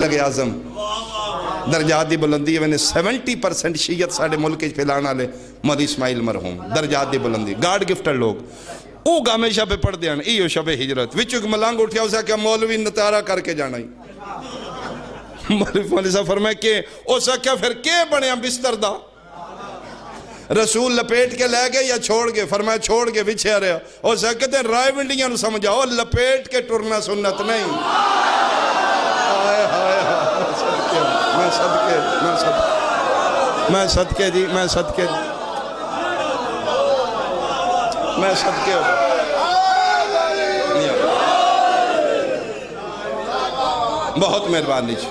اعظم درجات دی بلندی ہے 70% شیعت ساڑھے ملک پھیلانا لے مہدی اسماعیل مرحوم درجات دی بلندی گاڈ گفٹر لوگ او گامے شب پڑھ دیاں ایو شب ہجرت وچک ملانگ اٹھیا اسا کیا مولوی نتارہ کر کے جانا ہی مولوی صاحب فرمائے کہ اسا کیا پھر کے بڑے ہم بستر دا رسول لپیٹ کے لے گئے یا چھوڑ گئے فرمایا چھوڑ گئے بچھے رہا اسا کہتے ہیں رائے ونڈیاں نو سمجھاؤ لپیٹ کے ٹرنا سنت نہیں آئے ہائے میں صدقے جی میں صدقے بہت مہربانی جی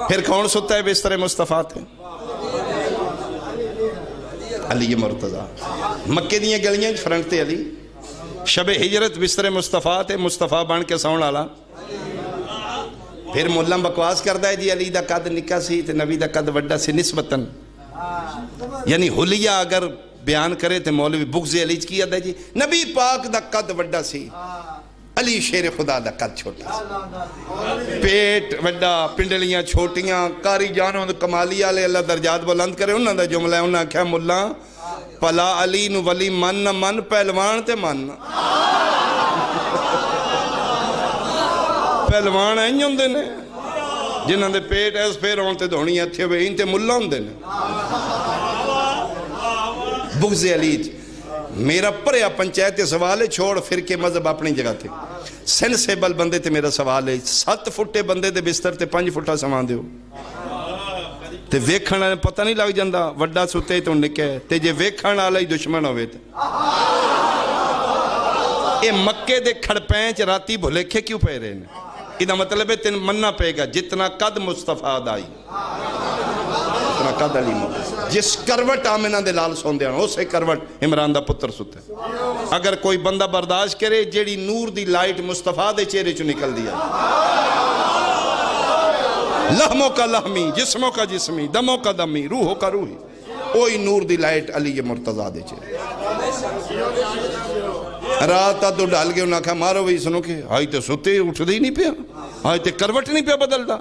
پھر کون ستا ہے بستر مصطفیٰ تھے علی مرتضی مکے دیئے گلیاں فرنٹ تے علی شب ہجرت بستر مصطفیٰ تھے مصطفیٰ بان کے سون آلا پھر مولم بکواس کردہ ہے جی علی دا قد نکا سی تے نبی دا قد وڈا سی نسبتاً یعنی حلیہ اگر بیان کرے تے مولوی بغض علی کی عدہ جی نبی پاک دا قد وڈا سی علی شیر خدا دا قد چھوٹا سی پیٹ وڈا پنڈلیاں چھوٹیاں کاری جانوں دا کمالیہ لے اللہ درجات بلند کرے انہاں دا جملہ ہے انہاں کیا ملا پلا علی نو ولی من من پہلوان تے من پہلوان ہیں ہوندے نے جنہاں دے پیٹ ایس پھر ہونتے دھونی اتھے ہوئے ان تے ملا ہوندے نے بغض علی میرا پریا پنچایت سوال ہے چھوڑ پھر کے مذہب اپنی جگہ تھے سینسیبل بندے تے میرا سوال ہے 7 فٹے بندے دے بستر تے 5 فٹا سمان دیو تے ویکھن آلے پتہ نہیں لگ جاندہ وڈا ستے تو نکے تے جے ویکھن آلے دشمن ہوئے تے اے مکے دے کھڑ پینچ راتی بھلے کیوں پہ رہے ہیں ادھا مطلب ہے تین مننا پے گا جتنا قد مصطفیٰ دائی جتنا قد علی مصطفیٰ جس کروٹ آمنہ دے لال سوندے ہیں اسے کروٹ عمران دا پتر ستے اگر کوئی بندہ برداشت کرے جیڑی نور دی لائٹ مصطفیٰ دے چہرے چو نکل دیا لحموں کا لحمی جسموں کا جسمی دموں کا دمی روحوں کا روحی اوہی نور دی لائٹ علی مرتضیٰ دے چہرے رات تو ڈال گئے انہاں کہا مارو وہی سنو کہ آئی تے ستے اٹھ دی نہیں پیا آئی تے کروٹ نہیں پیا بدل دا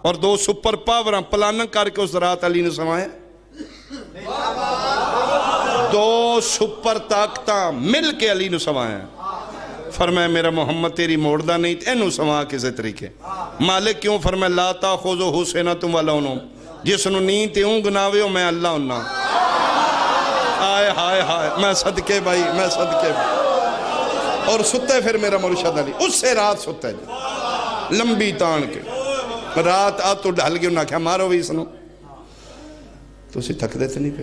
اور 2 سپر پاوراں پلاننگ کر کے اس رات علی نے سمایا 2 سپر طاقتاں مل کے علی نے سمایا فرمایا میرا محمد تیری موڑدہ نہیں تھے انہوں سما کسے طریقے مالک کیوں فرمایا لا تاخذو حسینتم ولا نوم جس نو نیند تے اونگ ناوے ہو میں اللہ انہاں آئے ہائے ہائے میں صدقے بھائی میں صدقے بھائی اور ستے پھر میرا مرشد علی اس سے رات ستے جی لمبی تان کے رات آت تو ڈھل گئے انہاں کیا مارو بھی سنو تو اسی تھک دیتے نہیں پہ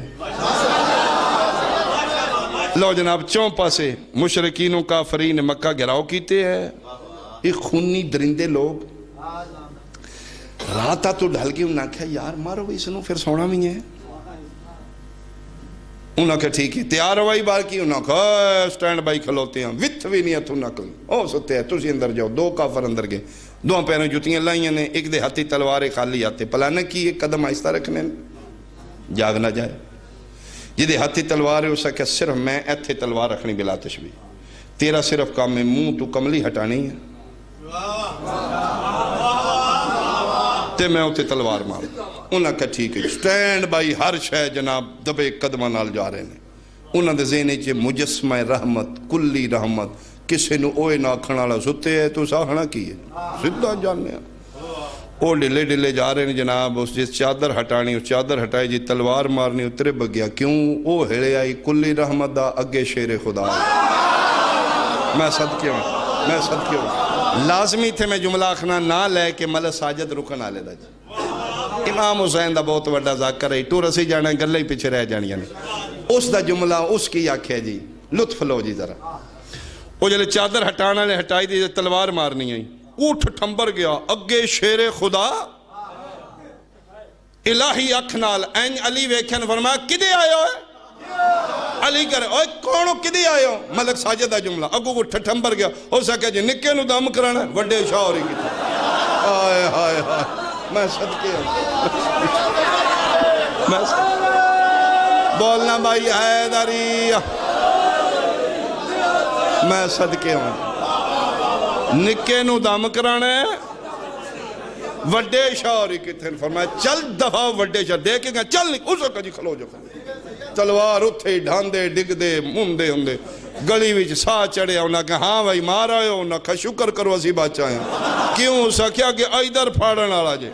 لو جناب چونپا سے مشرکین و کافرین مکہ گراؤ کیتے ہیں ایک خونی درندے لوگ رات آت تو ڈھل گئے انہاں کیا یار مارو بھی سنو پھر سونا بھی ہے انہاں کہا ٹھیک ہے تیار ہوائی بار کی انہاں کہا سٹینڈ بائی کھلوتے ہیں ویت بھی نہیں ہے تو نکل او ستے ہیں تُسی اندر جاؤ 2 کافر اندر گئے 2 پیروں جوتیاں لائیں نے ایک دے ہاتھی تلوارے خالی آتے پلانے کی ایک قدم آہستہ رکھنے جاگ نہ جائے جدے ہاتھی تلوارے اسا کہ صرف میں ایتھے تلوار رکھنی بلا تشبیہ تیرا صرف کام میں منہ تو کملی ہٹانی ہے تے میں ہوتے تلوار مار انہاں کہا ٹھیک ہے سٹینڈ بائی ہر شے جناب دبے قدمہ نال جا رہے ہیں انہاں دے ذہنے چے مجسمہ رحمت کلی رحمت کسے نو اوئے نہ کھنالا ستے ہے تو ساہنا کی ہے سدھا جاننے ہیں او ڈلے ڈلے جا رہے ہیں جناب اس جس چادر ہٹانی اس چادر ہٹائی جی تلوار مارنی اترے بگیا کیوں او ہڑے آئی کلی رحمت دا اگے شیر خدا میں صدقے ہوں لازمی تھے میں جملہ اخنا نہ لے کے مل ساجد رکن آلے دا جی امام حسین دا بہت وڈا ذاکر ہے تو رسی جانا ہے گلے ہی پیچھے رہ جانی ہے اس دا جملہ اس کی آنکھیں جی لطف لو جی ذرا وہ جلے چادر ہٹانا لے ہٹائی دی تلوار مارنی ہے اٹھ ٹھمبر گیا اگے شیر خدا الہی اکھنال این علی ویکھن فرمایا کدے آیا ہے علی کرے اوہ کونو کدے آیا ہو ملک ساجد دا جملہ اگو اٹھ ٹھمبر گیا ہو سکے جی نکے نو دم کرانا ہے وڈے شاوری کی تھی آئے ہائے ہائے میں صدقے میں بولنا بھائی حیدری میں صدقے ہوں نکے نو دم کرانا ہے وڈے شاہ ہی کتنے فرمایا چل دفعہ وڈے شاہ دیکھیں گا چل اس وقت جی کھلو جو تلوار اتھے ڈھاندے ڈگ دے مندے ہندے گلی وچ سا چڑھے انہاں کہ ہاں بھائی مار آئے ہو انہاں کہ شکر کرو اسی بادشاہ ہیں کیوں اسا کیا کہ ایدر پھاڑن آلا جے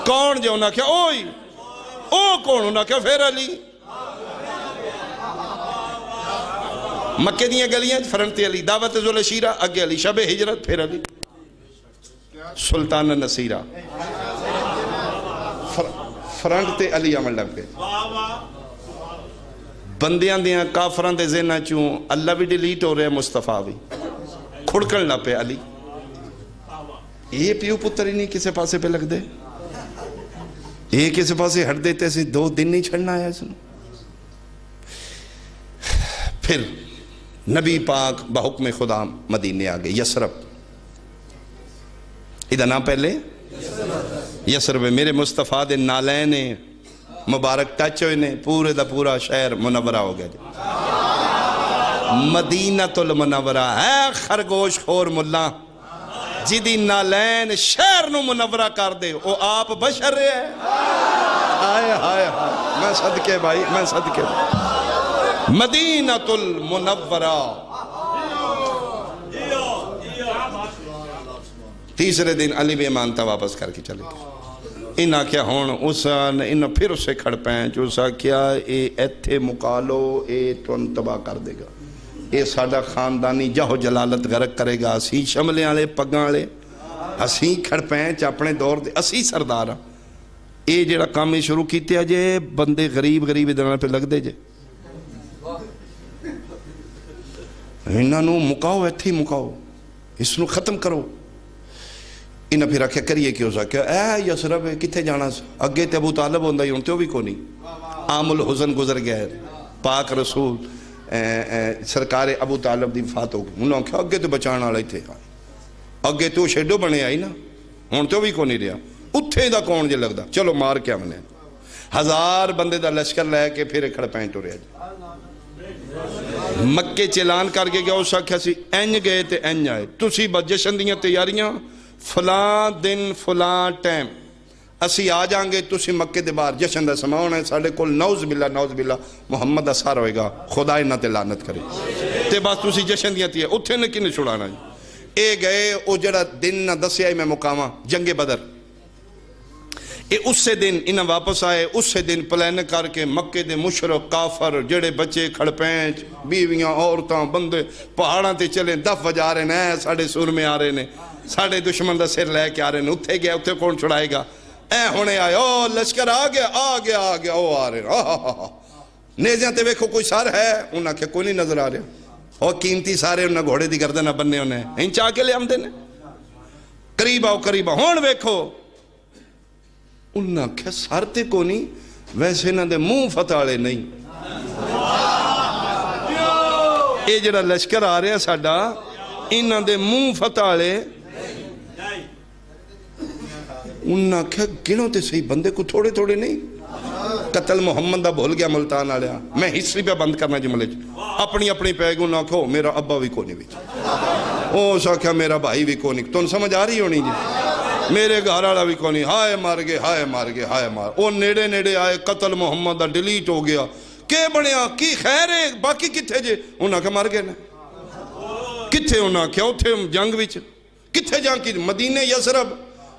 کون جے انہاں کہ اوئی او کون انہاں کہ پھر علی مکہ دیاں گلیاں فرنٹ علی دعوت ذل شیرہ اگے علی شب ہجرت پھر علی سلطان نصیرہ فرنٹ تے علی عمل لگ گئے بندیاں دیاں کافران دے ذہنہ چوں اللہ بھی ڈیلیٹ ہو رہے ہیں مصطفیٰ بھی کھڑکن نہ پہ علی یہ پیو پتر ہی نہیں کسے پاسے پہ لگ دے یہ کسے پاسے ہٹ دیتے سے 2 دن نہیں چھڑنا آیا سن پھر نبی پاک بحکم خدا مدینے آگئے یسرب ادھا نام پہلے یسرب میرے مصطفیٰ دے نالین مبارک ٹچ ہوئے نے پورے دا پورا شہر منورہ ہو گیا مدینہ المنورہ ہے خرگوش خور ملا جدی نالین شہر نو منورہ کر دے وہ آپ بشر رہے ہیں آئے آئے آئے میں صدقے بھائی میں صدقے مدینہ المنورہ تیسرے دن علی بے مانتا واپس کر کے چلے گئے انہاں کیا ہون انہاں پھر اسے کھڑ پینچ اسا کیا اے ایتھے مکالو اے تون تباہ کر دے گا اے ساڑا خاندانی جہو جلالت غرق کرے گا اسی شملے آلے پگاں آلے اسی کھڑ پینچ اپنے دور دے اسی سردارہ اے جیڑا کامی شروع کیتے آجے بندے غریب ادھر پہ لگ دے جے انہاں نو مکاؤ ایتھے مکاؤ اس نو ختم کرو انہاں پھر آکھیا کریے کیوں سا کیا اے یسرب کتھے جانا سا اگے تے ابو طالب ہوندہ ہی انتے ہو بھی کو نہیں عام الحزن گزر گیا ہے پاک رسول سرکار ابو طالب دی وفات ہو گئی انہوں نے کہا اگے تو بچانا آلے تھے اگے تو شیڈو بنے آئی نا انتے ہو بھی کو نہیں رہا اتھے دا کون جے لگ دا چلو مار کیا منے 1000 بندے دا لشکر لے کے پھر کھڑ پینٹ ہو رہا جی مکے چلان کر کے گیا اسا کیا سی این گئے تے این آئے تسی جشن دیاں تیاریاں فلاں دن فلاں ٹائم اسی آ جائیں گے تسی مکے دے باہر جشن دا سما ہونا ہے ساڑھے کول نعوذ باللہ محمد اثار ہوئے گا خدا انہاں تے لعنت کرے تے بس تسی جشن دیاں تیے اتھے نے کنے چھڑانا جی اے گئے او جڑا دن نہ دسیا ہی میں مقامہ جنگ بدر اے اس سے دن انہاں واپس آئے اس سے دن پلان کر کے مکے دے مشرق کافر جڑے بچے کھڑ پینچ بیویاں عورتاں بندے پہاڑاں تے چلیں دف بجا رہے ہیں ساڑھے سور میں آ رہے ہیں ساڑھے دشمن دا سر لے کے آ رہے ہیں اتھے گیا اتھے کون چھڑائے گا اے ہونے آئے او لشکر آ گیا او آ رہے ہیں نیزیاں تے ویکھو کوئی سار ہے انہاں کے کوئی نہیں نظر آ رہے اور قیمتی سارے انہاں گھوڑے دی گردنہ بننے انہیں ان چاہ کے لے ہم دینے قریبا ہون ویکھو انہاں کے سار تے کو نہیں ویسے انہاں دے منہ فتالے نہیں اے جڑا لشکر آ رہے ہیں ساڑھا انہاں دے منہ فتالے انہاں کہا گنوں تے صحیح بندے کو تھوڑے تھوڑے نہیں قتل محمد دا بھول گیا ملتان آلیا میں ہسٹری پہ بند کرنا جملے اپنی پیگو نہ کہو میرا ابا بھی کونی بھی او سا کیا میرا بھائی بھی کونی تو سمجھ آ رہی ہونی جی میرے گھراڑا بھی کونی ہائے مار گئے او نیڑے آئے قتل محمد دا ڈیلیٹ ہو گیا کہ بڑھیا کی خیر ہے باقی کتھے جے انہاں کے مار گئے نا کتھے انہاں کیا اتھے جنگ وچ کتھے جنگ کی مدینے یسرب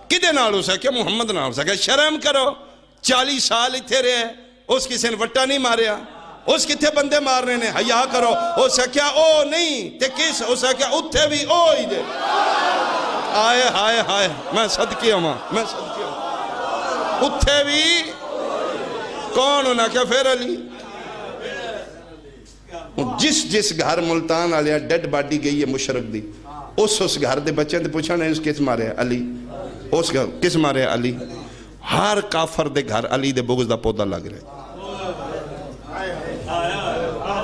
کدے نال ہو سکیا محمد نال ہو سکیا شرم کرو 40 سال اتھے رہے اس کسی نے وٹا نہیں ماریا اس کتھے بندے مارنے نے حیاء کرو ہو سکیا او نہیں تے کس ہو سکیا اتھے بھی او ہی دے آئے میں صدقی ہوں اتھے بھی کون ہونا کیا پھر علی جس گھر ملتان آلیا ڈیڈ باڈی گئی ہے مشرق دی اس گھر دے بچے دے پوچھا نہیں اس کس مارے علی اس گھر کس مارے علی ہر کافر دے گھر علی دے بغض دا پودا لگ رہے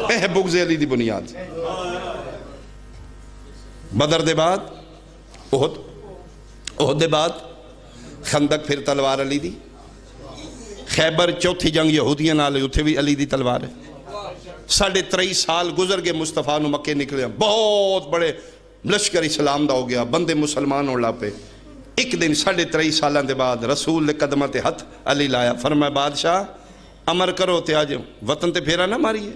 اے بغض علی دی بنیاد بدر دے بعد احد دے بعد خندق پھر تلوار علی دی خیبر چوتھی جنگ یہودیاں نال اتھے بھی علی دی تلوار ہے 23.5 سال گزر گئے مصطفیٰ نو مکے نکلے بہت بڑے لشکر اسلام دا ہو گیا، بندے مسلمان ہونے لگ پے۔ ایک دن 23.5 سالاں دے بعد رسول دے قدماں تے ہتھ علی لایا، فرمایا بادشاہ امر کرو تے آج وطن تے پھیرا نہ ماریے۔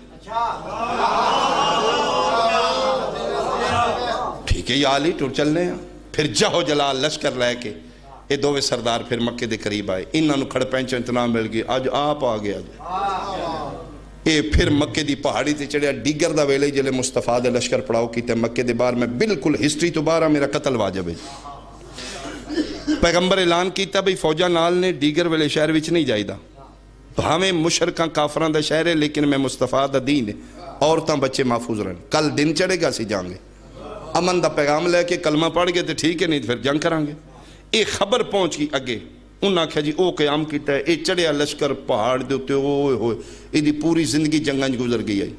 ٹھیک ہے یا علی، ٹر چلنے ہیں۔ پھر جہو جلال لشکر لے کے یہ دووے سردار پھر مکے دے قریب آئے، انہاں نو کھڑ پینچو انتظام مل گئی، آج آپ آ گیا جی۔ اے پھر مکے دی پہاڑی تے چڑھیا، ڈیگر دا ویلے جلے مصطفیٰ دے لشکر پڑاؤ کیتے مکے دے باہر میں بالکل ہسٹری تو باہر میرا قتل واجب ہے۔ پیغمبر اعلان کیتا بھئی فوجہ نال نے ڈیگر ویلے شہر وچ نہیں جائی دا، ہمیں مشرکاں کافران دا شہر ہے لیکن میں مصطفیٰ دا دین ہے، عورتاں بچے محفوظ رہن، کل دن چڑھے گا سی جانگے، امن دا پیغام لے کے کلمہ پڑھ گئے تو ٹھیک ہے، نہیں پھر جنگ کرانگے۔ ایک خبر پہنچ گئی اگے، انہاں کہا جی او قیام کیتا ہے، اے چڑھیا لشکر پہاڑ دے ہوتے ہوئے ہوئے، ایدی پوری زندگی جنگانج گزر گئی آئی۔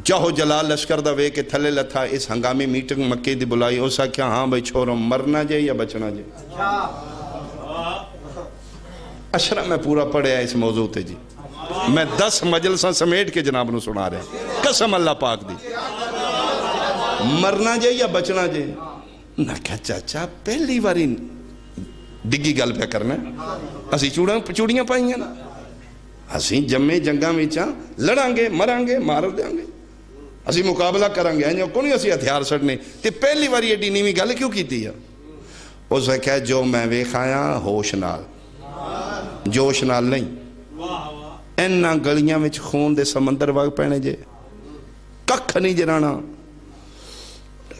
جہو جلال لشکر دا وے کے تھلے لتھا، اس ہنگامی میٹنگ مکے دی بلائی، اسا کیا ہاں بھئی چھوڑو مرنا جائے یا بچنا جائے؟ اشرا میں پورا پڑھے ہے اس موضوع تے جی، میں 10 مجلساں سمیٹ کے جناب نو سنا رہے ہیں، قسم اللہ پاک دی، مرنا جائے یا بچنا جائے؟ نہ کہا چاچا پہلی باری ڈگی گل پہ کرنا ہے، اسی چوڑیاں پائیں گے نا، اسی جمعے جنگاں میں چاں لڑاں گے مران گے مار دیاں گے، اسی مقابلہ کریں گے، کونی اسی ہتھیار سڑنے، تے پہلی باری ایڈی نیویں گل کیوں کیتی ہے؟ اس نے کہا جو میں ویکھایا ہوش نال جوش نال نہیں، اینا گلیاں میں خون دے سمندر وگ پینے جے ککھ نہیں جرانا،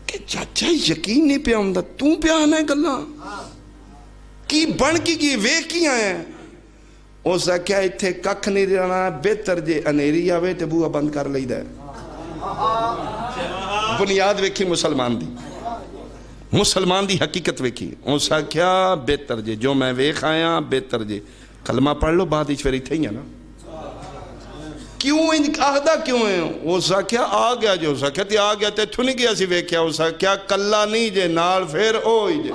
کہ چاچا یقین نہیں پیا ہوں تو پیا آنا ہے گلہ کی بن کی ویک کی آئے ہیں؟ اس نے کہا اتھے ککھ نہیں جرانا، بہتر جے انیری آوے تے بوہ بند کر لئی دے۔ بنیاد ویکھی مسلمان دی حقیقت ویکھی، اس نے کہا بہتر جے جو میں ویک آیا بہتر جے کلمہ پڑھ لو بعد ہی پھر تھے ہی نا، کیوں ان آہدہ کیوں ہیں؟ اس نے کہا آ گیا جو، اس نے کہا آ گیا تے تھو نہیں گیا سی ویکھیا، اس نے کہا کلہ نہیں جے نال پھر اوئی جے،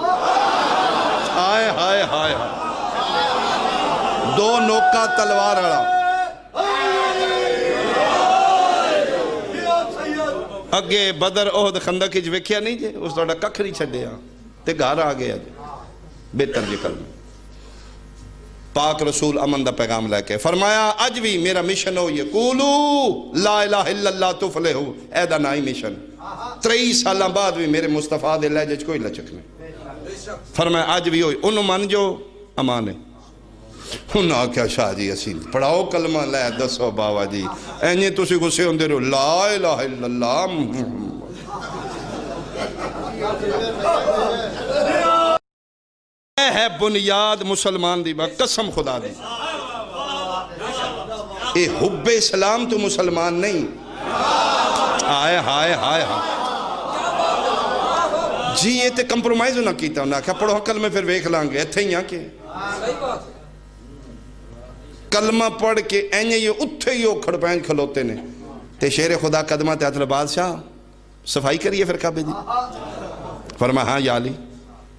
ہائے ہائے ہائے دو نوکہ تلوار ہڑا، اگے بدر احد خندق اچ ویکھیا نہیں جے، اس توڑا ککھ نہیں چھڑیا تے گھر آ گیا جے، بہتر جے کلمہ۔ پاک رسول امن دا پیغام لے کے فرمایا اج بھی میرا مشن ہو یہ قولو لا الہ الا اللہ تفلحو، اے دا نائی مشن 23 سالاں بعد بھی میرے مصطفیٰ دے لہجے کوئی لچک نہیں، فرمایا اج بھی ہوئی انہوں من جو امان ہے، انہوں کیا شاہ جی اسی پڑھاؤ کلمہ لے دسو باوا جی، اینجے تسی غصے ہوندے رہو لا الہ الا اللہ ہے بنیاد مسلمان دی بات، قسم خدا دی، اے حب اسلام تو مسلمان نہیں، آئے ہائے ہائے ہائے جی یہ تے کمپرومائز نہ کیتا انہاں کہا پڑھو کلمہ پھر ویکھ لانگے ایتھے ہی آکے کلمہ پڑھ کے اینجے یہ اتھے ہی کھڑ پینچ کھلوتے نے تے شیر خدا قدمہ تے حضرت بادشاہ صفائی کریے پھر کعبے دی، فرمایا ہاں یا علی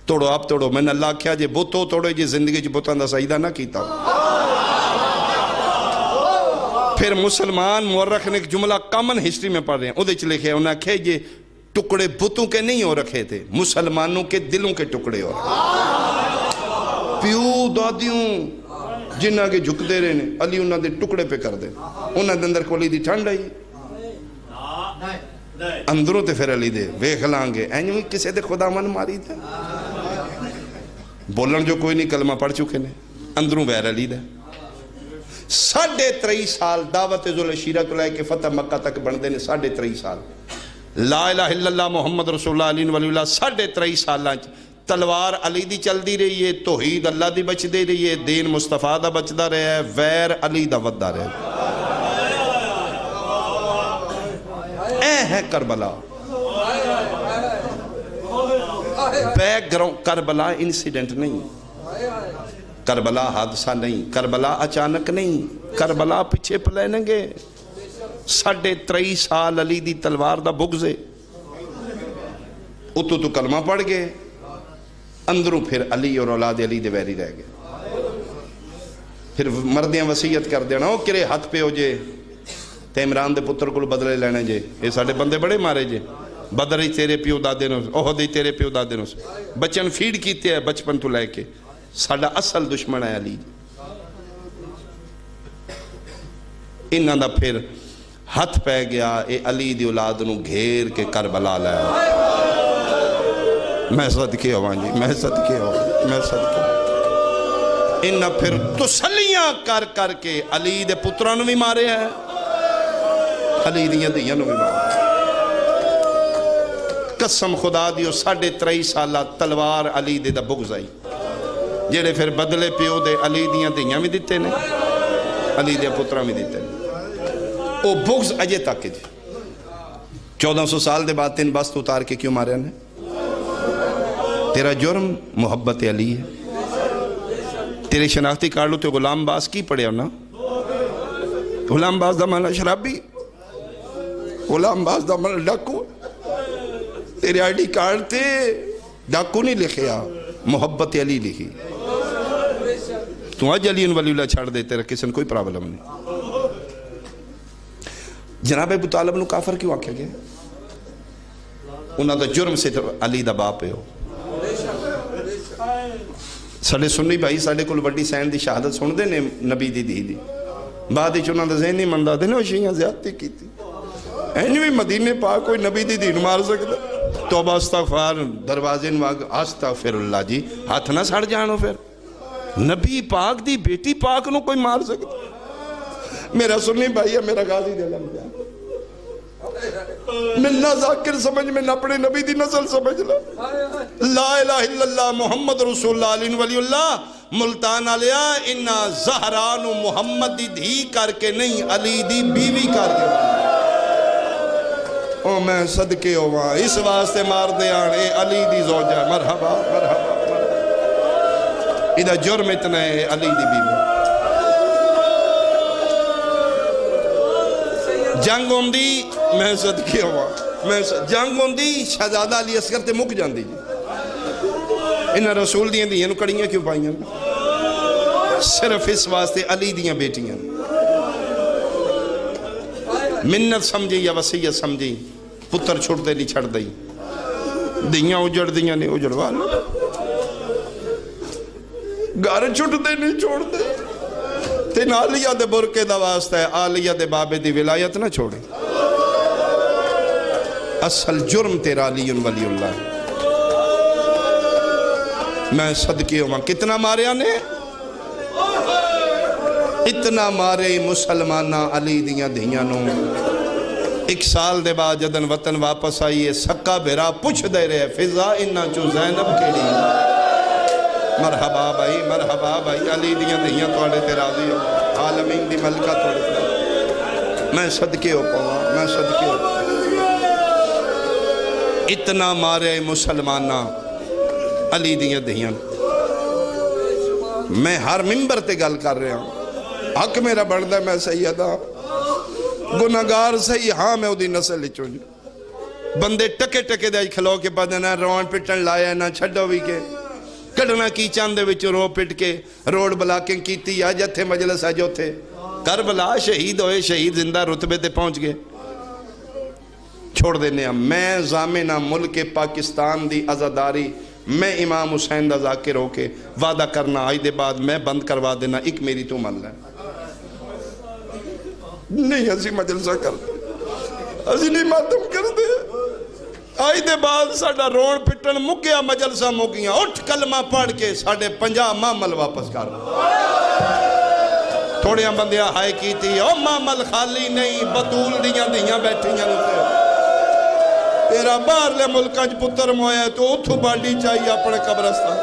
توڑو آپ توڑو، میں نے اللہ کیا جے بوتو توڑو جے زندگی جے بوتان دا سعیدہ نہ کیتا پھر مسلمان مورخ نے ایک جملہ کامن ہسٹری میں پڑھ رہے ہیں ادھے چلے کھے انہاں کہے یہ ٹکڑے بتوں کے نہیں ہو رکھے تھے، مسلمانوں کے دلوں کے ٹکڑے ہو رکھے، پیو دادیوں جنہاں کے جھک دے رہے ہیں علی انہاں دے ٹکڑے پہ کر دے، انہاں دے اندر کولی دی ٹھنڈ آئی اندروں تے پھر علی دے ویکھ لانگے اینجو کسے دے خدا من ماری دے بولن جو کوئی نہیں کلمہ پڑھ چکے نے اندروں ویر علی دے 23.5 سال دعوت ذوالعشیرہ تو لے کے فتح مکہ تک بندے نے 23.5 سال لا الہ الا اللہ محمد رسول اللہ علیہ ولی اللہ 23.5 سال تلوار علی دی چل دی رہی ہے، توحید اللہ دی بچ دے رہی ہے، دین مصطفیٰ دا بچ دا رہا ہے، ویر علی دا ود دا رہا ہے۔ اے ہے Karbala, back ground Karbala incident نہیں، کربلا حادثہ نہیں، کربلا اچانک نہیں، کربلا پیچھے پلینیں گے 23.5 سال علی دی تلوار دا بغضے اتو تو کلمہ پڑھ گئے اندروں پھر علی اور اولاد علی دے ویری رہ گئے، پھر مردیاں وسیعت کر دینا او کرے ہاتھ پہ ہو جے تے عمران دے پتر کو بدلے لینے جے یہ ساڑھے بندے بڑے مارے جے بدر ہی تیرے پیو دادے نو، احد ہی تیرے پیو دادے نو، بچن فیڈ کیتے ہیں بچپن تو لے کے. ساڈا اصل دشمن ہے علی. انہاں دا پھر ہاتھ پہ گیا، اے علی دی اولاد نو گھیر کے کربلا لے. میں صدقے ہوا جی، میں صدقے ہوا، میں صدقے. انہاں پھر تسلیاں کر کر کے علی دے پتران نو بھی مارے ہیں، علی دیاں دیاں نو بھی مارے. قسم خدا دیو 3.5 سالہ تلوار علی دے دا بغض آئی، جیڑے پھر بدلے پیو دے علی دیاں دیاں بھی دیتے نے، علی دے پتران بھی دیتے نے. وہ بغض اجے تک جی. 1400 سال دے بعد تین بست اتار کے کیوں مارے نے؟ تیرا جرم محبت علی ہے. تیرے شناختی کارڈ لو تے غلام باز کی پڑھے ہونا؟ غلام باز دا مانا شرابی، غلام باز دا مانا ڈاکو. تیرے آئی ڈی کارڈ تے ڈاکو نہیں لکھیا، محبت علی لکھی. تو آج علی ان ولی اللہ چھاڑ دے، تیرا کسی نے کوئی پرابلم نہیں. جناب ابو طالب نو کافر کیوں آکھا گیا؟ انہاں دا جرم سے علی دا باپ ہے. ساڑھے سنی بھائی ساڑھے کل بڑی سین دی شہادت سن دے نے نبی دی دی دی بعد ہی چونہ دا ذہن نہیں مندہ دے نے وہ شیعہ زیادتی کی تھی. اینوی مدینے پاک کوئی نبی دی دین مار سکتا. توبہ استغفار دروازے نواگ استغفر اللہ جی، ہاتھ نہ سڑ جانو. پھر نبی پاک دی بیٹی پاک نو کوئی مار سکتا؟ میرا سنی بھائی ہے، میرا غازی دے لم جا. میں نہ ذاکر سمجھ، میں نہ اپنے نبی دی نسل سمجھ لا. لا الہ الا اللہ محمد رسول اللہ علیہ ولی اللہ. ملتان علیہ انہا زہران محمد دی دھی کر کے نہیں، علی دی بیوی کر کے. او میں صدقے ہوا اس واسطے مار دیاں اے علی دی زوجہ. مرحبا مرحبا مرحبا. ادھا جرم اتنا ہے علی دی بیوی. جنگ ہوندی میں صدقے ہوا، جنگ ہوندی شہزادہ علی اصغر تے مک جاندی جی. انہاں رسول دیاں دیاں نو کڑیاں کیوں پائیاں؟ صرف اس واسطے علی دیاں بیٹیاں. منت سمجھی یا وسیعت سمجھی، پتر چھوڑ دے نہیں چھڑ دئی، دیاں اجڑ دیاں نے اجڑوا لو، گھر چھوٹ دے نہیں چھوڑ دے. تین آلیہ دے برکے دا واسطہ ہے، آلیہ دے بابے دی ولایت نہ چھوڑے. اصل جرم تیرا علی ولی اللہ ہے. میں صدقے ہوں کتنا مارے آنے، اتنا مارے مسلمانہ علی دیاں دیاں نو. 1 سال دے بعد جدن وطن واپس آئیے سکا بیرا پوچھ دے رہے فضا انہاں چو زینب کیڑی. مرحبا بھائی مرحبا بھائی، علی دیاں دیاں توڑے تے راضی ہو، عالمین دی ملکہ توڑے تے. میں صدقے ہو پاؤں، میں صدقے ہو پاؤں. اتنا مارے مسلمانہ علی دیاں دیاں. میں ہر ممبر تے گل کر رہا ہوں، حق میرا بڑھدا ہے، میں سیدہ گناہگار صحیح ہاں میں دی نسل لچوں جو. بندے ٹکے ٹکے دے کھلو کے بعد نہ روان پٹن لایا نہ چھڑو بھی کے کڑنا کی چاندے وچ رو پٹ کے روڈ بلاکنگ کیتی یا جتھے مجلس ہے جو تھے. کربلا شہید ہوئے، شہید زندہ رتبے تے پہنچ گئے. چھوڑ دینے ہیں میں ضامنہ ملک پاکستان دی عزاداری، میں امام حسین دا ذاکر ہو کے وعدہ کرنا آئی دے بعد میں بند کروا دینا ایک میری تو مل ہے. نہیں ہسی مجلسہ کر دے، ہسی نہیں ماتم کر دے. آئی دے بعد ساڑھا رون پٹن مکیا مجلسہ مکیاں. اٹھ کلمہ پڑھ کے ساڑھے 50 معمل واپس کر. تھوڑیاں بندیاں ہائے کی تھی، او معمل خالی نہیں، بطول دیاں دیاں بیٹھیاں ہوتے. تیرا باہر لے ملکہ جو پتر مویا ہے تو اتھو بانڈی چاہیے اپنے قبرستان.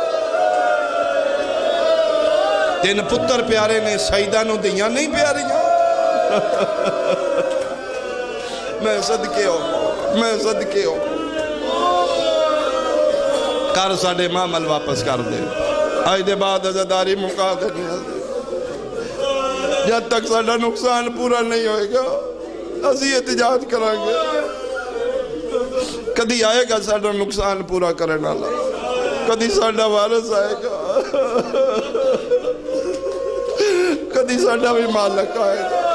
جن پتر پیارے نے سیدہ نو دیاں نہیں پیاریاں. میں صدقے ہو، میں صدقے ہو. کر ساڑھے معامل واپس کر دے. آج دے بعد عزاداری مکا دے نہیں. جب تک ساڑھا نقصان پورا نہیں ہوئے گا اسی احتجاج کریں گے. کدی آئے گا ساڑھا نقصان پورا کرنا اللہ، کدی ساڑھا وارث آئے گا، کدی ساڑھا بھی مالک آئے گا.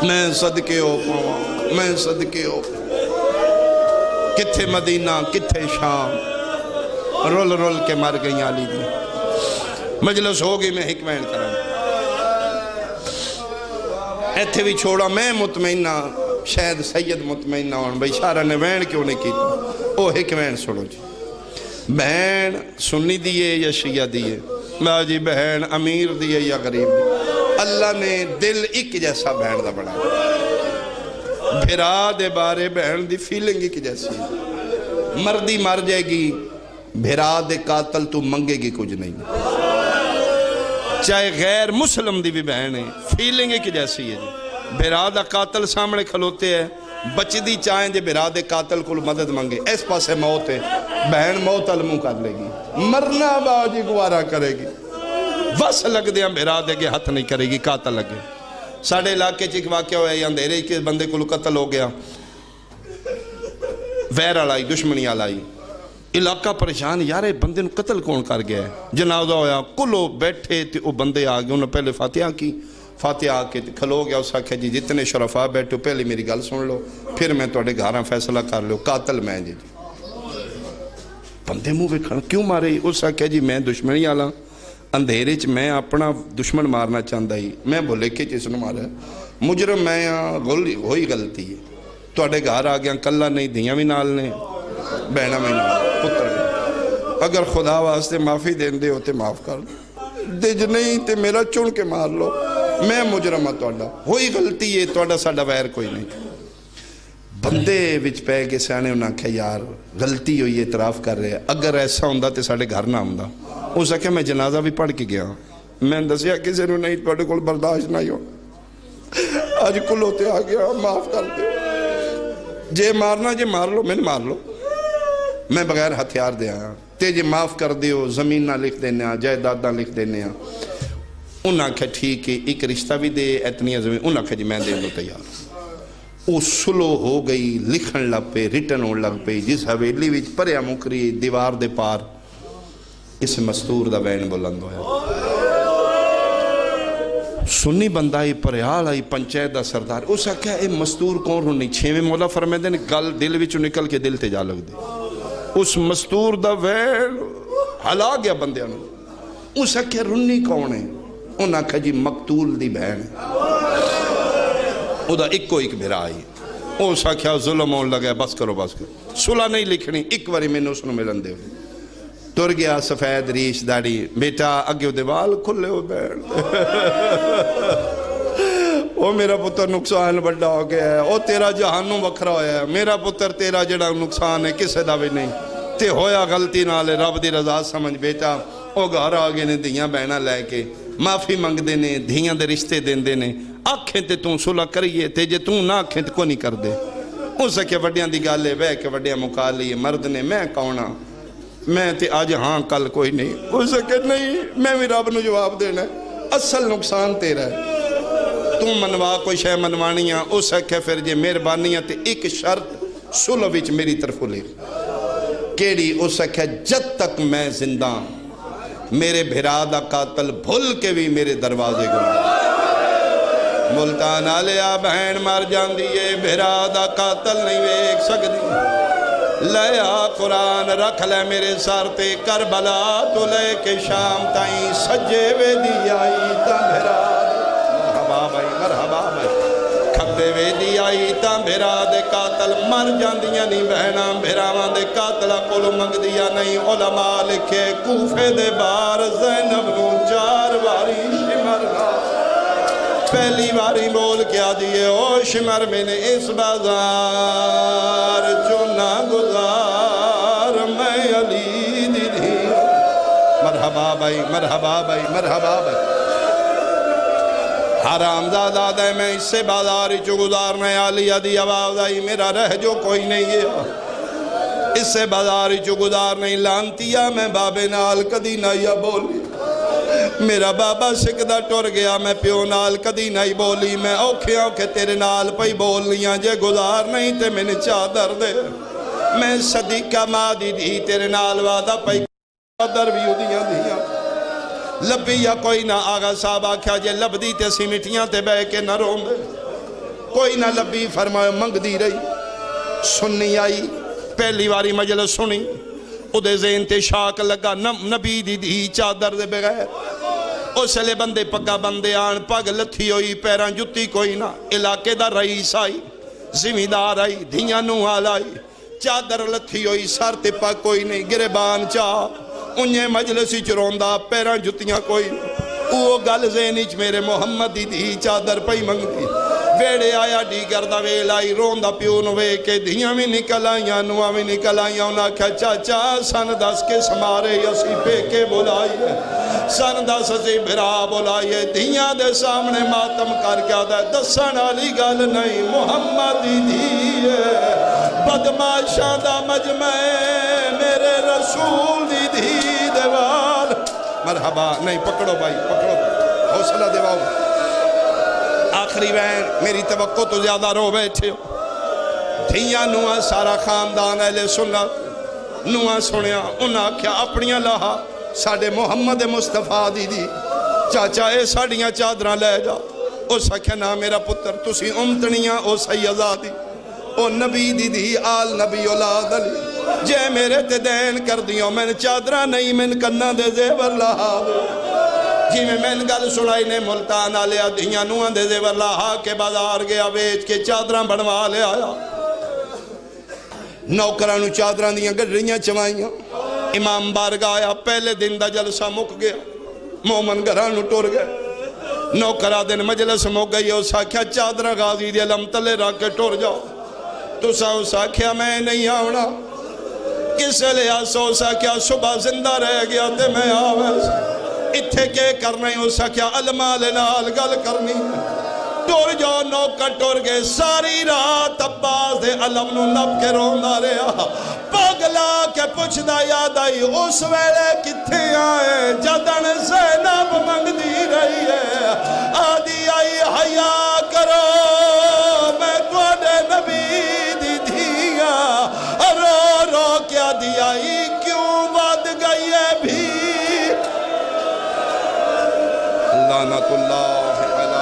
میں صدقے ہو پاؤں، میں صدقے ہو پاؤں. کتھے مدینہ کتھے شام، رول رول کے مر گئی علی دی۔ مجلس ہو گئی، میں حکمین کروں ایتھے بھی چھوڑا، میں مطمئنہ شاید سید مطمئنہ ہون بھئی شارہ نے وین کیوں نہیں کی، او حکمین سنو جی۔ بہن سنی دیئے یا شیعہ دیئے، میں جی بہن امیر دیئے یا غریب دیئے، اللہ نے دل ایک جیسا بہن دا بڑھا، بھرا دے بارے بہن دی فیلنگ ایک جیسی، مردی مر جائے گی، بھرا دے قاتل تو منگے گی کچھ نہیں، چاہے غیر مسلم دی بھی بہن ہے، فیلنگ ایک جیسی ہے جی۔ بھرا دا قاتل سامنے کھلوتے ہیں، بچ دی چاہیں جے بھرا دے قاتل کو مدد منگے، اس پاسے موت ہے، بہن موت علمو کر لے گی، مرنا باجی گوارا کرے گی، بس لگ دیا بھرا دے کے ہاتھ نہیں کرے گی، قاتل لگے۔ ساڑھے علاقے چیک واقعہ ہوئے یا اندھیرے کے بندے کو قتل ہو گیا، ویر آلائی دشمنی آلائی، علاقہ پریشان، یارے بندے نے قتل کون کر گیا ہے، جنازہ ہویا، کلو بیٹھے تھے وہ بندے آگئے، انہوں نے پہلے فاتحہ کی، فاتحہ آکے کھلو گیا، اس آکھا جی جتنے شرفاء بیٹھو پہلے میری گل سن لو، پھر میں توڑے گھاراں فیصلہ کر لو، قاتل میں جی۔ بندے منہ کھڑا کیوں مارے، اس آکھا جی میں دشمنی آلا، اندھیرے چ میں اپنا دشمن مارنا چاہتا ہی، میں بولے کہ جس نے مارا مجرم میں ہوئی غلطی ہے، توڑے گھار آگیا کلہ نہیں دیاں بھی نال نے، بہنہ میں نال پتر بھی، اگر خدا واسطے معافی دین دے ہوتے معاف کر دج نہیں تے میرا چن کے مار لو، میں مجرمہ توڑا ہوئی غلطی ہے، توڑا ساڑا ویر کوئی نہیں۔ بندے وچ پہ کے سیانے انہاں کہا یار غلطی ہوئی اعتراف کر رہے، اگر ایسا ہوندہ تے ساڑے گھر نہ ہوندہ، اس آکھا میں جنازہ بھی پڑھ کے گیا، میں دسیا کسی نے نہیں توڑے کول برداشت نہیں ہو، آج کل ہوتے آگیا معاف کر دے، جے مارنا جے مار لو، میں نے مار لو، میں بغیر ہتھیار دے آیا، تے جے معاف کر دیو، زمین نہ لکھ دینے آ، جائیداد نہ لکھ دینے آ، انہاں کہا ٹھیک ہے ایک رشتہ بھی دے اتنی زمین، انہاں کہا جی میں دے لو تیار، وہ سلو ہو گئی، لکھن لگ پہ، ریٹن ہو لگ پہ، جس حویلی وچ پریا مکری دیوار دے پار، اس مستور دا بین بلند ہویا، سنی بندہ ہی پریال آئی پنچایت دا سردار، اس آکھا اے مستور کون رونی، چھویں مولا فرمائے دے گل دل وچ نکل کے دل تے جا لگ دے، اس مستور دا بین ہلا گیا بندے انہوں، اس آکھا رونی کون ہے، انہاں کہا جی مقتول دی بہن او دا ایک کو ایک بھرا آئی، اس آکھا ظلم ہون لگا بس کرو بس کرو، صلح نہیں لکھنی، ایک واری میں نے اس نے ملن دے ہوئے، تر گیا سفید ریش داڑی، بیٹا اگے دیوال کھلے ہو بیٹھ او میرا پتر نقصان بڑا ہو گیا ہے، او تیرا جہانوں وکھرا ہویا ہے، میرا پتر تیرا جڑا نقصان ہے کسے دا بھی نہیں، تے ہویا غلطی نالے رب دی رضا سمجھ بیٹا، او گھر آگے نے دیاں بہنہ لے کے معافی منگ دینے، دھیاں دے رشتے دین دینے، آکھیں تے توں صلح کریے تے جے توں نہ آکھیں تے کو نہیں کر دے، اسے کہ وڈیاں دی گالے بے کے وڈیاں مکالی مرد نے میں کونا، میں تے آج ہاں کل کوئی نہیں، اسے کہ نہیں میں بھی رب نو جواب دینا ہے، اصل نقصان تیرا ہے، تم منوا کوئی شے منوانیاں، اسے کہ پھر جے مہربانیاں تے ایک شرط صلح وچ میری طرف لے، کیڑی، اسے کہ جد تک میں زندہ میرے بھرا دا قاتل بھول کے بھی میرے دروازے گنا، ملتان آلیا بہن مار جان دیئے بھرا دا قاتل نہیں ویک سکتی، لیا قرآن رکھ لے میرے سارتے کربلا تو لے کے شام تائیں سجے وے دی آئی تا بھرا، مرحبا بھائی مرحبا بھائی، کھبے وے دی آئی تا بھرا دے قاتل مر جان دیا نہیں بہنا، بھراوان دے قاتلہ کولو منگ دیا نہیں، علماء لکھے کوفے دے بار زینب نو 4 واری شمرنا، پہلی باری بول کیا دیئے او شمر میں نے اس بازار چنا گزار میں علی دی دی، مرحبا بھائی مرحبا بھائی مرحبا بھائی، حرام زادہ دے میں اس سے بازاری چو گزارنے علی دی آواز آئی، میرا رہ جو کوئی نہیں گیا، اس سے بازاری چو گزارنے لانتیا میں بابے نال کدی نایا بولی، میرا بابا سکدہ ٹور گیا میں پیو نال کدی نہیں بولی، میں اوکھے اوکھے تیرے نال پئی بولنیاں جے گزار نہیں تے میں نے چادر دے، میں صدیقہ مادی دی تیرے نال وعدہ پئی چادر بھی دیاں دیاں، لبی یا کوئی نہ آغا صاحب آکھا جے لب دی تے سی مٹیاں تے بے کے نہ روم دے، کوئی نہ لبی فرمائے منگ دی رہی، سننی آئی پہلی واری مجلس سنی اودے ذہن تے شاک لگا نبی دی دھی چادر دے بغیر اس لئے بندے پگا بندے آن پگ لتھی ہوئی پیران جتی کوئی نہ علاقے دا رئیس آئی زمیندار آئی دھیاں نوحال آئی چادر لتھی ہوئی سر تے پگ کوئی نہیں گربان چاہ انہیں مجلسی چروندہ پیران جتیاں کوئی نہیں وہ گل ذہنیچ میرے محمد دی دھی چادر پئی منگ دی ویڑے آیا ڈیگر دا ویل آئی روندہ پیون وے کے دھیاں میں نکل آئیاں نواں میں نکل آئیاں انہاں کہا چاچا سن دس کے سمارے یسی پہ کے بلائیے سن دس سے بھرا بلائیے دھیاں دے سامنے ماتم کر کے آدھا دسن علی گل نہیں محمد دی دھیے بدماشاں دا مجمع میرے رسول دی دھی دیوال مرحبا نہیں پکڑو بھائی پکڑو حوصلہ دیواؤ آخری بہن میری توقع تو زیادہ رو بیٹھے ہو دھیاں نوہاں سارا خاندان اہل سنت نوہاں سنیا انہاں کیا اپنیاں لہا ساڑھے محمد مصطفیٰ دی چاچا اے ساڑھیاں چادرہ لے جا او سکھیا نا میرا پتر تسی امتنیاں او سیدہ دی او نبی دی آل نبی اولاد علی جے میرے تے دین کر دیوں میں چادرہ نہیں میں کنہ دے زیور لہا دے جی میں گل سنائی نے ملتان آلیا دھیاں نوہاں دے زیور لہا کے بازار گیا بیچ کے چادرہ بنوا لے آیا نوکرانو چادرہ دیاں گڑھریاں چوائیاں امام بارگاہ آیا پہلے دن دا جلسہ مک گیا مومن گھرانو ٹور گئے نوکرہ دن مجلس مک گئی او ساکھیا چادرہ غازی دی علم تلے رکھ کے ٹور جاؤ تو ساکھیا میں نہیں آونا کس لیا سو ساکھیا صبح زندہ رہ گیا تے میں آویس اتھے کے کرنے ہو سکیا علمال نال گل کرنی ٹور جو نوکر ٹور گئے ساری رات عباس دے علم نو نب کے روندہ رہا پاگلا کے پوچھ دا یاد آئی اس ویلے کتھے آئے جدن سے نب منگ دی رہی ہے آدھی آئی حیا کرو میں توڑے نبی دی دھیا رو رو کیا دی آئی کیوں باد گئی ہے بھی لعنت اللہ علی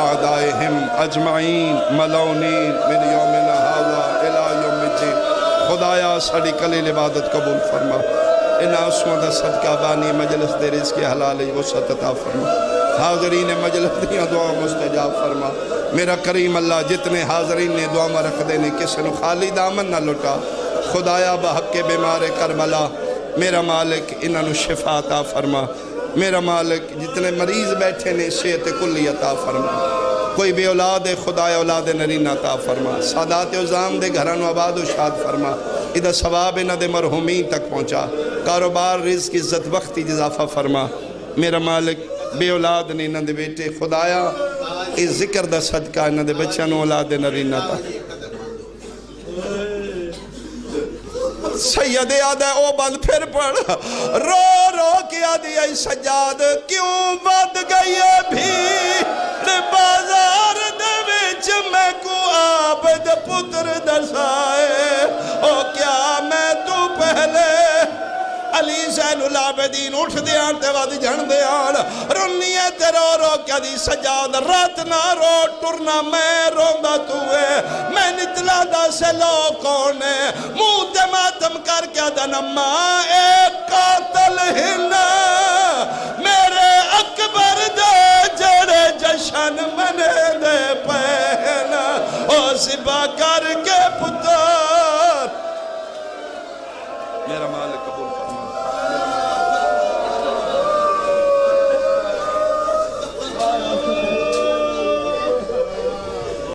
اعدائہم اجمعین ملونین من یومنا ھذا الی یوم الدین خدایا ساڑی کلیل عبادت قبول فرما ان آنسوؤں دا صدقہ بانی مجلس دے رزق حلال وسعت عطا فرما حاضرین مجلس دیاں دعا مستجاب فرما میرا کریم اللہ جتنے حاضرین نے دعا میں رکھ دینے کسی نو خالی دامن نہ لٹا خدایا بحق بیمار کربلا میرا مالک انہاں نو شفا عطا فرما میرا مالک جتنے مریض بیٹھے نے صحت کلی عطا فرما کوئی بے اولاد خدای اولاد نرین عطا فرما سادات عظام دے گھران و آباد و شاد فرما ادھا ثواب نہ دے مرحومین تک پہنچا کاروبار رزق عزت وقتی اضافہ فرما میرا مالک بے اولاد نے نہ دے بیٹے خدایا اس ذکر دا صدقہ نہ دے بچیاں اولاد نرین عطا سید آدھے او بند پھر پڑھ رو رو کیا دیا سجاد کیوں بد گئی ہے بھی بازار دے وچ میں کو عابد پتر دسائے او کیا میں تو پہلے علی زین العابدین اٹھ دیان تے واد جھن دیان رنیے تے رو رو کیا دی سجاد رات نہ رو ٹرنا میں روندا توے میں نتلا دا سے لو کونے منہ تے ماتم کر کے دنما ایک قاتل ہنا میرے اکبر دے جڑے جشن منے دے پہنا او سبا کر کے پتر